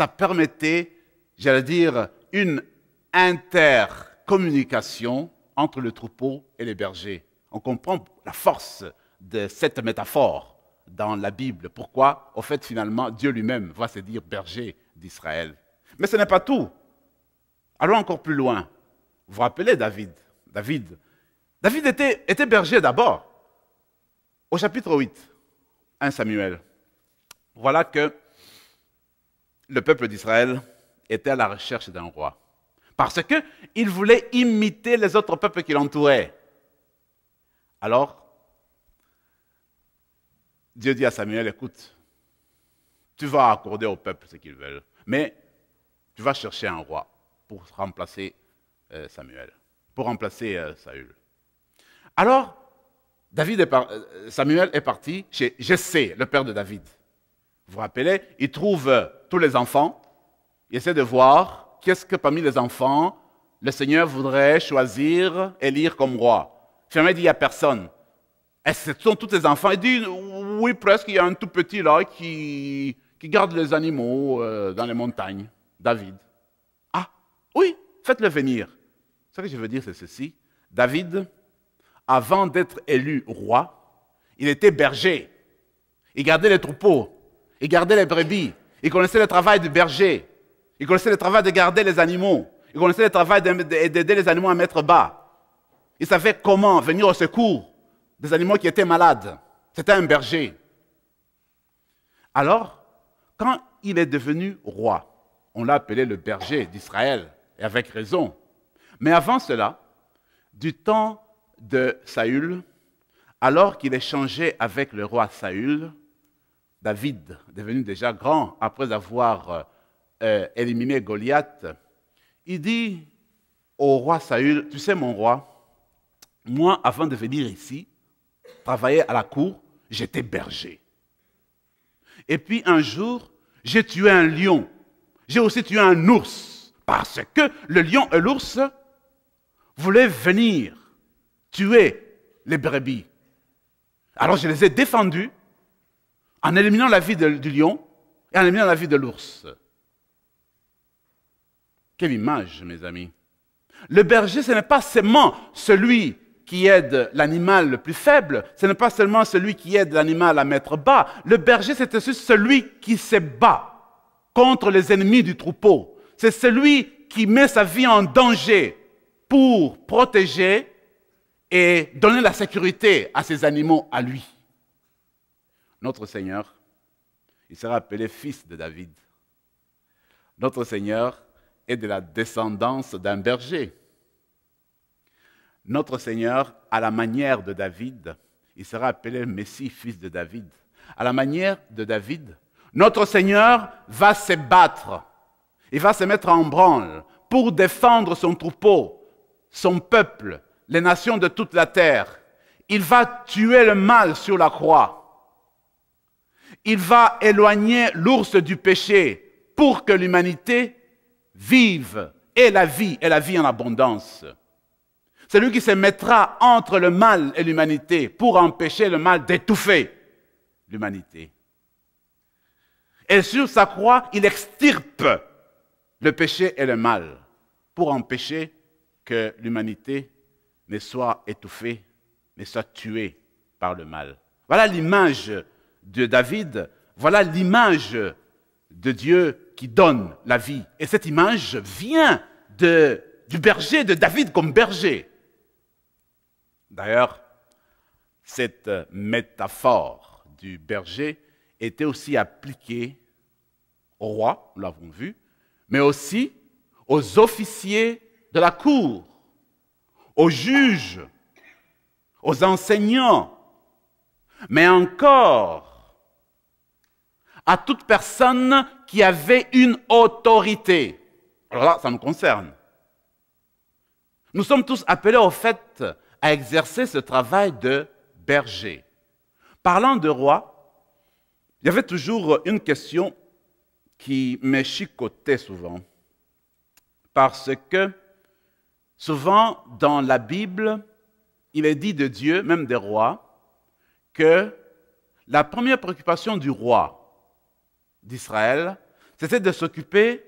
ça permettait, j'allais dire, une intercommunication entre le troupeau et les bergers. On comprend la force de cette métaphore dans la Bible. Pourquoi, au fait, finalement, Dieu lui-même va se dire berger d'Israël. Mais ce n'est pas tout. Allons encore plus loin. Vous vous rappelez David? David était berger d'abord. Au chapitre 8, 1 Samuel, voilà que le peuple d'Israël était à la recherche d'un roi. Parce qu'il voulait imiter les autres peuples qui l'entouraient. Alors, Dieu dit à Samuel, écoute, tu vas accorder au peuple ce qu'ils veulent, mais tu vas chercher un roi pour remplacer Samuel, pour remplacer Saül. Alors, Samuel est parti chez Jessé, le père de David. Vous vous rappelez, il trouve tous les enfants, il essaie de voir qu'est-ce que parmi les enfants, le Seigneur voudrait choisir, élire comme roi. Finalement, il dit, il n'y a personne. Et ce sont tous les enfants. Il dit, oui, presque, il y a un tout petit là qui garde les animaux dans les montagnes, David. Ah, oui, faites-le venir. Ce que je veux dire, c'est ceci. David, avant d'être élu roi, il était berger. Il gardait les troupeaux, il gardait les brebis, il connaissait le travail du berger, il connaissait le travail de garder les animaux, il connaissait le travail d'aider les animaux à mettre bas. Il savait comment venir au secours des animaux qui étaient malades. C'était un berger. Alors, quand il est devenu roi, on l'a appelé le berger d'Israël, et avec raison. Mais avant cela, du temps de Saül, alors qu'il échangeait avec le roi Saül, David, devenu déjà grand, après avoir éliminé Goliath, il dit au roi Saül, tu sais mon roi, moi avant de venir ici, travailler à la cour, j'étais berger. Et puis un jour, j'ai tué un lion, j'ai aussi tué un ours, parce que le lion et l'ours voulaient venir tuer les brebis. Alors je les ai défendus en éliminant la vie du lion et en éliminant la vie de l'ours. Quelle image, mes amis. Le berger, ce n'est pas seulement celui qui aide l'animal le plus faible, ce n'est pas seulement celui qui aide l'animal à mettre bas. Le berger, c'est aussi celui qui se bat contre les ennemis du troupeau. C'est celui qui met sa vie en danger pour protéger et donner la sécurité à ses animaux, à lui. Notre Seigneur, il sera appelé fils de David. Notre Seigneur est de la descendance d'un berger. Notre Seigneur, à la manière de David, il sera appelé Messie, fils de David. À la manière de David, notre Seigneur va se battre. Il va se mettre en branle pour défendre son troupeau, son peuple, les nations de toute la terre. Il va tuer le mal sur la croix. Il va éloigner l'ours du péché pour que l'humanité vive et la vie en abondance. C'est lui qui se mettra entre le mal et l'humanité pour empêcher le mal d'étouffer l'humanité. Et sur sa croix, il extirpe le péché et le mal pour empêcher que l'humanité ne soit étouffée, ne soit tuée par le mal. Voilà l'image de David, voilà l'image de Dieu qui donne la vie. Et cette image vient du berger, de David comme berger. D'ailleurs, cette métaphore du berger était aussi appliquée au roi, nous l'avons vu, mais aussi aux officiers de la cour, aux juges, aux enseignants, mais encore à toute personne qui avait une autorité. Alors là, ça nous concerne. Nous sommes tous appelés au fait à exercer ce travail de berger. Parlant de roi, il y avait toujours une question qui me chicotait souvent. Parce que souvent dans la Bible, il est dit de Dieu, même des rois, que la première préoccupation du roi d'Israël, c'était de s'occuper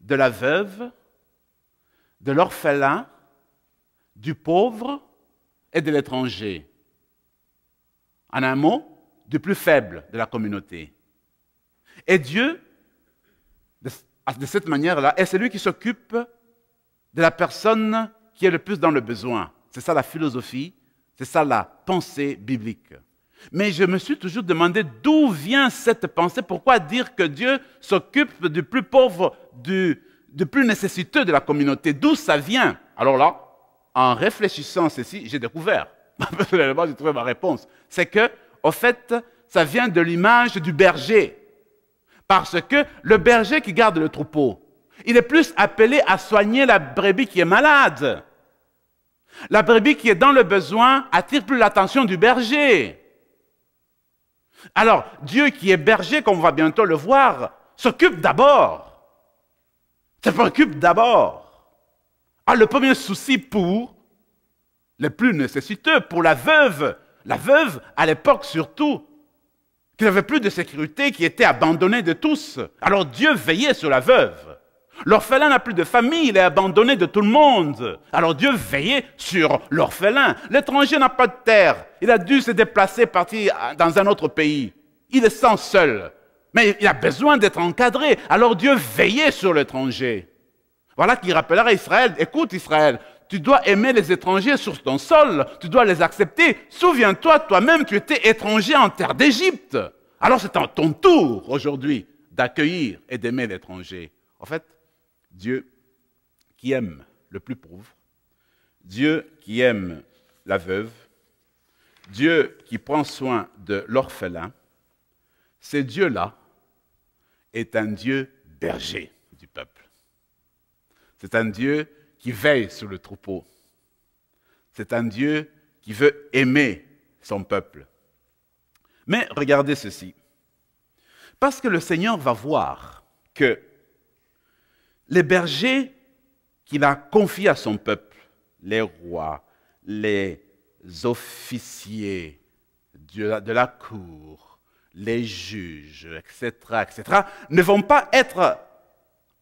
de la veuve, de l'orphelin, du pauvre et de l'étranger. En un mot, du plus faible de la communauté. Et Dieu, de cette manière-là, est celui qui s'occupe de la personne qui est le plus dans le besoin. C'est ça la philosophie, c'est ça la pensée biblique. Mais je me suis toujours demandé d'où vient cette pensée, pourquoi dire que Dieu s'occupe du plus pauvre, du plus nécessiteux de la communauté, d'où ça vient? Alors là, en réfléchissant ceci, j'ai découvert, personnellement j'ai trouvé ma réponse, c'est que, au fait, ça vient de l'image du berger. Parce que le berger qui garde le troupeau, il est plus appelé à soigner la brebis qui est malade. La brebis qui est dans le besoin attire plus l'attention du berger. Alors, Dieu qui est berger, comme on va bientôt le voir, s'occupe d'abord. Se préoccupe d'abord. Le premier souci pour les plus nécessiteux, pour la veuve à l'époque surtout, qui n'avait plus de sécurité, qui était abandonnée de tous. Alors Dieu veillait sur la veuve. L'orphelin n'a plus de famille, il est abandonné de tout le monde. Alors Dieu veillait sur l'orphelin. L'étranger n'a pas de terre, il a dû se déplacer, partir dans un autre pays. Il est sans seul, mais il a besoin d'être encadré. Alors Dieu veillait sur l'étranger. Voilà qui rappellera à Israël, écoute Israël, tu dois aimer les étrangers sur ton sol, tu dois les accepter. Souviens-toi, toi-même, tu étais étranger en terre d'Égypte. Alors c'est à ton tour aujourd'hui d'accueillir et d'aimer l'étranger. En fait, Dieu qui aime le plus pauvre, Dieu qui aime la veuve, Dieu qui prend soin de l'orphelin, ce Dieu-là est un Dieu berger du peuple. C'est un Dieu qui veille sur le troupeau. C'est un Dieu qui veut aimer son peuple. Mais regardez ceci. Parce que le Seigneur va voir que les bergers qu'il a confiés à son peuple, les rois, les officiers de la cour, les juges, etc., ne vont pas être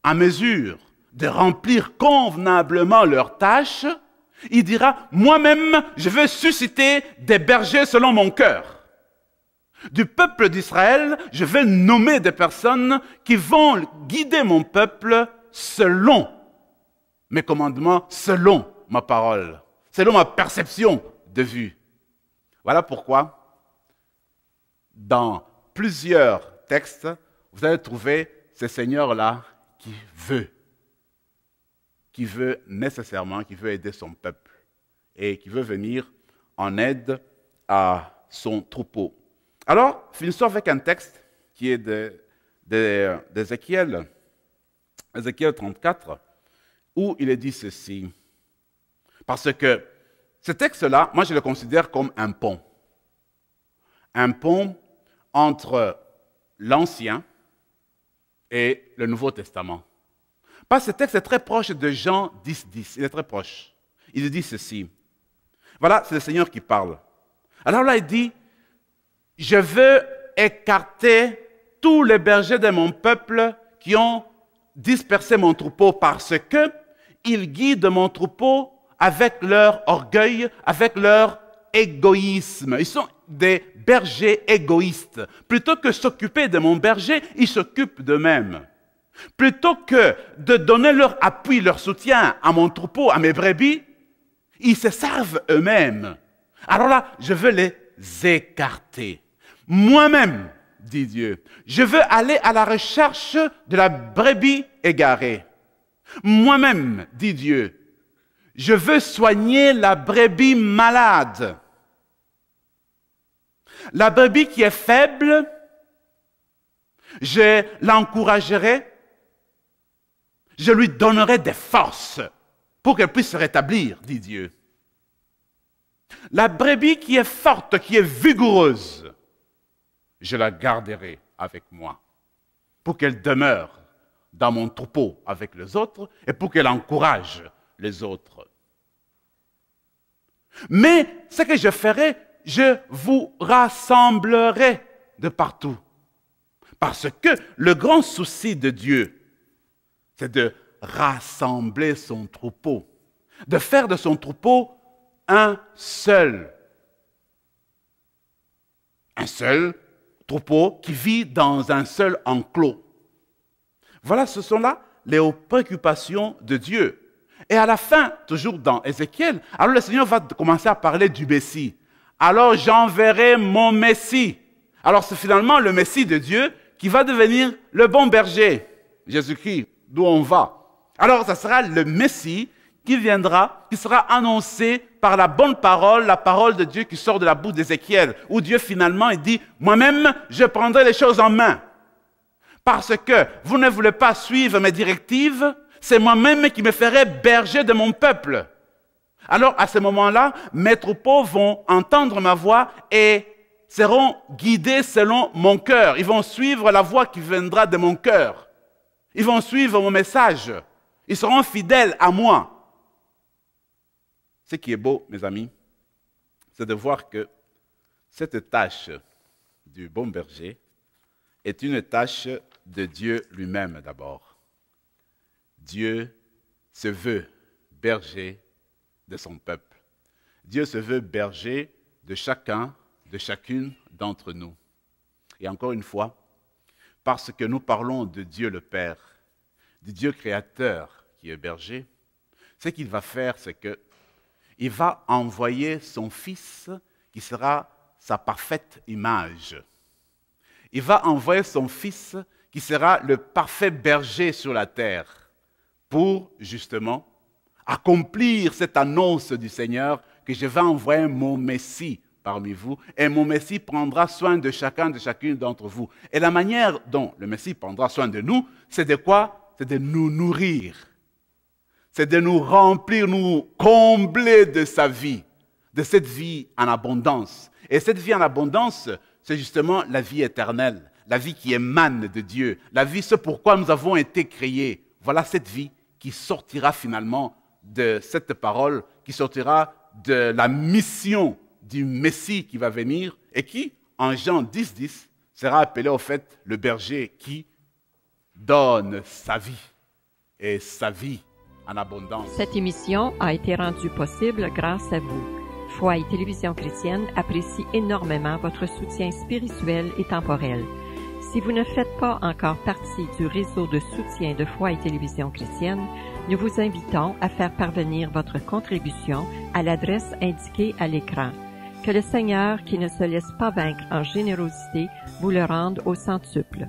en mesure de remplir convenablement leurs tâches, il dira, moi-même, je vais susciter des bergers selon mon cœur. Du peuple d'Israël, je vais nommer des personnes qui vont guider mon peuple selon mes commandements, selon ma parole, selon ma perception de vue. Voilà pourquoi, dans plusieurs textes, vous allez trouver ce Seigneur-là qui veut nécessairement, qui veut aider son peuple et qui veut venir en aide à son troupeau. Alors, finissons avec un texte qui est d'Ézéchiel, Ézéchiel 34, où il est dit ceci. Parce que ce texte-là, moi je le considère comme un pont. Un pont entre l'Ancien et le Nouveau Testament. Parce que ce texte est très proche de Jean 10, il est très proche. Il dit ceci. Voilà, c'est le Seigneur qui parle. Alors là, il dit, je veux écarter tous les bergers de mon peuple qui ont dispersé mon troupeau parce qu'ils guident mon troupeau avec leur orgueil, avec leur égoïsme. Ils sont des bergers égoïstes. Plutôt que s'occuper de mon berger, ils s'occupent d'eux-mêmes. Plutôt que de donner leur appui, leur soutien à mon troupeau, à mes brebis, ils se servent eux-mêmes. Alors là, je veux les écarter. Moi-même, dit Dieu, je veux aller à la recherche de la brebis égarée. Moi-même, dit Dieu, je veux soigner la brebis malade. La brebis qui est faible, je l'encouragerai, je lui donnerai des forces pour qu'elle puisse se rétablir, dit Dieu. La brebis qui est forte, qui est vigoureuse, je la garderai avec moi pour qu'elle demeure dans mon troupeau avec les autres et pour qu'elle encourage les autres. Mais ce que je ferai, je vous rassemblerai de partout. Parce que le grand souci de Dieu, c'est de rassembler son troupeau, de faire de son troupeau un seul troupeau qui vit dans un seul enclos. Voilà, ce sont là les préoccupations de Dieu. Et à la fin, toujours dans Ézéchiel, alors le Seigneur va commencer à parler du Messie. Alors j'enverrai mon Messie. Alors c'est finalement le Messie de Dieu qui va devenir le bon berger, Jésus-Christ, d'où on va. Alors ça sera le Messie qui viendra, qui sera annoncé par la bonne parole, la parole de Dieu qui sort de la bouche d'Ézéchiel, où Dieu finalement il dit, moi-même je prendrai les choses en main. Parce que vous ne voulez pas suivre mes directives, c'est moi-même qui me ferai berger de mon peuple. Alors, à ce moment-là, mes troupeaux vont entendre ma voix et seront guidés selon mon cœur. Ils vont suivre la voix qui viendra de mon cœur. Ils vont suivre mon message. Ils seront fidèles à moi. Ce qui est beau, mes amis, c'est de voir que cette tâche du bon berger est une tâche de Dieu lui-même d'abord. Dieu se veut berger de son peuple. Dieu se veut berger de chacun, de chacune d'entre nous. Et encore une fois, parce que nous parlons de Dieu le Père, du Dieu créateur qui est berger, ce qu'il va faire, c'est qu'il va envoyer son Fils qui sera sa parfaite image. Il va envoyer son Fils qui sera le parfait berger sur la terre pour justement accomplir cette annonce du Seigneur que je vais envoyer mon Messie parmi vous et mon Messie prendra soin de chacun, de chacune d'entre vous. Et la manière dont le Messie prendra soin de nous, c'est de quoi? C'est de nous nourrir. C'est de nous remplir, nous combler de sa vie, de cette vie en abondance. Et cette vie en abondance, c'est justement la vie éternelle, la vie qui émane de Dieu, la vie, ce pourquoi nous avons été créés. Voilà cette vie qui sortira finalement de cette parole, qui sortira de la mission du Messie qui va venir et qui, en Jean 10, sera appelé au fait le berger qui donne sa vie et sa vie en abondance. Cette émission a été rendue possible grâce à vous. Foi et Télévision Chrétienne apprécie énormément votre soutien spirituel et temporel. Si vous ne faites pas encore partie du réseau de soutien de Foi et Télévision Chrétienne, nous vous invitons à faire parvenir votre contribution à l'adresse indiquée à l'écran. Que le Seigneur, qui ne se laisse pas vaincre en générosité, vous le rende au centuple.